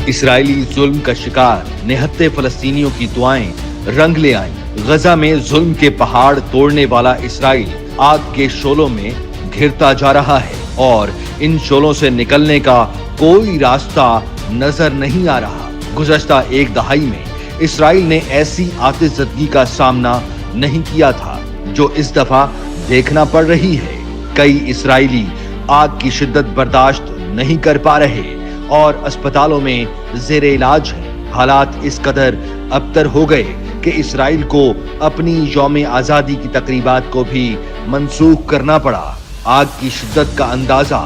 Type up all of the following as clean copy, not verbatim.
Israeli जुल्म का शिकार निहत्थे फलस्तीनियों की दुआएं रंग ले आईं। गजा में जुल्म के पहाड़ तोड़ने वाला इसराइल आग के शोलों में घिरता जा रहा है और इन शोलों से निकलने का कोई रास्ता नजर नहीं आ रहा। गुज़श्ता एक दहाई में इसराइल ने ऐसी आतिशज़दगी का सामना नहीं किया था जो इस दफा देखना पड़ रही है। कई इसराइली आग की शिद्दत बर्दाश्त नहीं कर पा रहे और अस्पतालों में ज़ेरे इलाज हैं। हालात इस कदर अबतर हो गए कि इसराइल को अपनी यौम आज़ादी की तकरीबात को भी मंसूख करना पड़ा। आग की शिद्दत का अंदाजा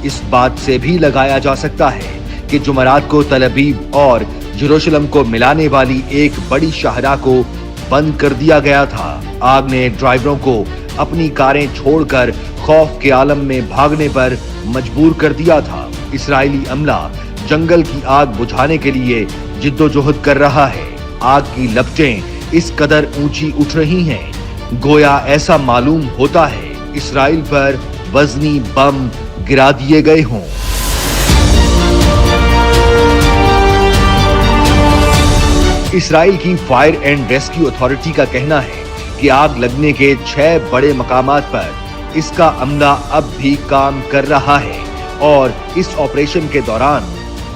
इस बात से भी लगाया जा सकता है कि जुमेरात को तल अबीब और यरूशलेम को मिलाने वाली एक बड़ी शाहराह को बंद कर दिया गया था। आग ने ड्राइवरों को अपनी कारें छोड़कर खौफ के आलम में भागने पर मजबूर कर दिया था। इसराइली अमला जंगल की आग बुझाने के लिए जिद्दोजहद कर रहा है। आग की लपटें इस कदर ऊंची उठ रही हैं, गोया ऐसा मालूम होता है इसराइल पर वजनी बम गिरा दिए गए हों। इसराइल की फायर एंड रेस्क्यू अथॉरिटी का कहना है कि आग लगने के 6 बड़े मकामात पर इसका अमला अब भी काम कर रहा है और इस ऑपरेशन के दौरान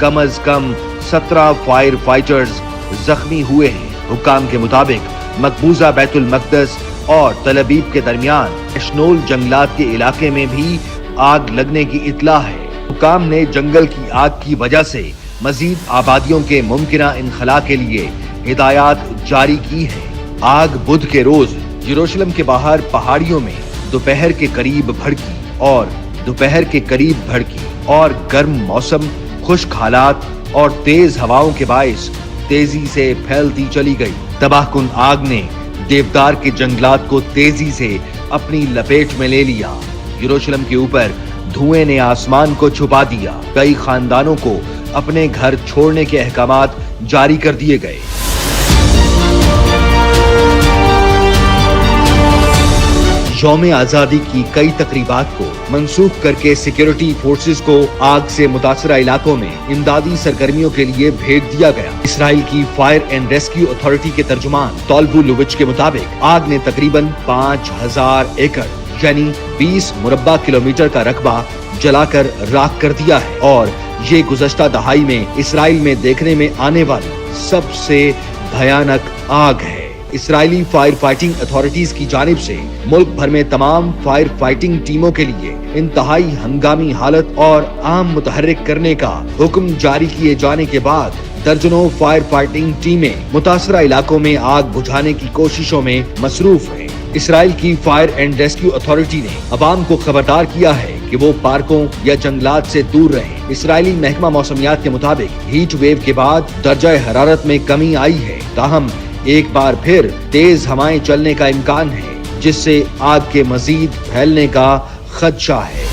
कम अज कम 17 फायर फाइटर्स जख्मी हुए हैं। हुकाम के मुताबिक मकबूजा बैतुल मकदस और तल अबीब के दरमियान एशनोल जंगलात के इलाके में भी आग लगने की इत्तला है। हुकाम ने जंगल की आग की वजह से मजीद आबादियों के मुमकिना इनखला के लिए हिदायत जारी की है। आग बुध के रोज यरूशलेम के बाहर पहाड़ियों में दोपहर के करीब भड़की और गर्म मौसम, खुश्क हालात और तेज हवाओं के बाइस तेजी से फैलती चली गई। तबाहकुन आग ने देवदार के जंगलात को तेजी से अपनी लपेट में ले लिया। यरूशलेम के ऊपर धुएं ने आसमान को छुपा दिया। कई खानदानों को अपने घर छोड़ने के अहकामात जारी कर दिए गए। यौम आज़ादी की कई तकरीबात को मंसूख करके सिक्योरिटी फोर्सेस को आग से मुतासरा इलाकों में इमदादी सरगर्मियों के लिए भेज दिया गया। इसराइल की फायर एंड रेस्क्यू अथॉरिटी के तर्जुमान तोल्बू लुविच के मुताबिक आग ने तकरीबन 5000 एकड़ यानी 20 मुरब्बा किलोमीटर का रकबा जलाकर राख कर दिया है और ये गुज़श्ता दहाई में इसराइल में देखने में आने वाली सबसे भयानक आग है। इसराइली फायर फाइटिंग अथॉरिटीज की जानिब से मुल्क भर में तमाम फायर फाइटिंग टीमों के लिए इंतहाई हंगामी हालत और आम मुतहर्रिक करने का हुक्म जारी किए जाने के बाद दर्जनों फायर फाइटिंग टीमें मुतासरा इलाकों में आग बुझाने की कोशिशों में मसरूफ हैं। इसराइल की फायर एंड रेस्क्यू अथॉरिटी ने अवाम को खबरदार किया है कि वो पार्कों या जंगलात से दूर रहें। इसराइली महकमा मौसमियात के मुताबिक हीट वेव के बाद दर्जा हरारत में कमी आई है, ताहम एक बार फिर तेज हवाएं चलने का इम्कान है जिससे आग के मजीद फैलने का खदशा है।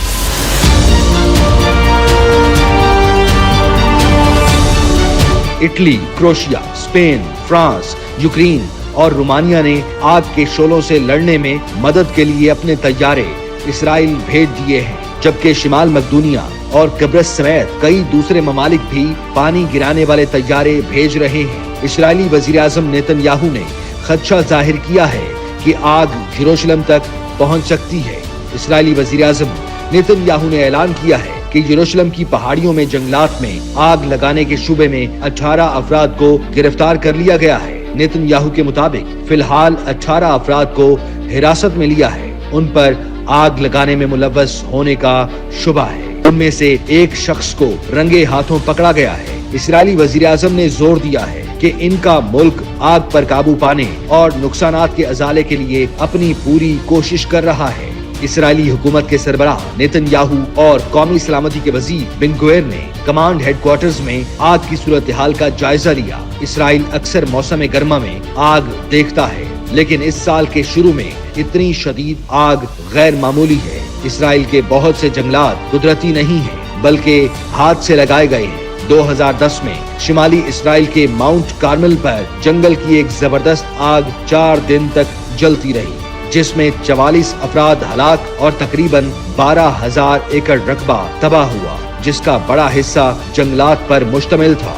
Italy, crochet, Spain, France, Ukraine और रोमानिया ने आग के शोलों से लड़ने में मदद के लिए अपने तैयारे इसराइल भेज दिए हैं, जबकि शिमाल मकदूनिया और किब्रस समेत कई दूसरे ममालिक भी पानी गिराने वाले तैयारे भेज रहे हैं। इस्राएली वजीर आज़म नेतन्याहू ने खदशा जाहिर किया है कि आग यरूशलेम तक पहुंच सकती है। इस्राएली वजीर आज़म नेतन्याहू ने ऐलान किया है कि यरूशलेम की पहाड़ियों में जंगलात में आग लगाने के शुबे में 18 अफराद को गिरफ्तार कर लिया गया है। नेतन्याहू के मुताबिक फिलहाल 18 अफराद को हिरासत में लिया है। उन पर आग लगाने में मुलव्वस होने का शुबा है। उनमें से एक शख्स को रंगे हाथों पकड़ा गया है। इस्राएली वजीर आज़म ने जोर दिया है कि इनका मुल्क आग पर काबू पाने और नुकसानात के अजाले के लिए अपनी पूरी कोशिश कर रहा है। इसराइली हुकूमत के सरबराह नेतन्याहू और कौमी सलामती के वजीर बिन गुवेर ने कमांड हेडक्वार्टर्स में आग की सूरत हाल का जायजा लिया। इसराइल अक्सर मौसम गर्मा में आग देखता है, लेकिन इस साल के शुरू में इतनी शदीद आग गैर मामूली है। इसराइल के बहुत से जंगलात कुदरती नहीं हैं, बल्कि हाथ से लगाए गए हैं। 2010 में शिमाली इसराइल के माउंट कार्मेल पर जंगल की एक जबरदस्त आग 4 दिन तक जलती रही, जिसमें 44 अफराद हलाक और तकरीबन 12,000 एकड़ रकबा तबाह हुआ, जिसका बड़ा हिस्सा जंगलात पर मुश्तमिल था।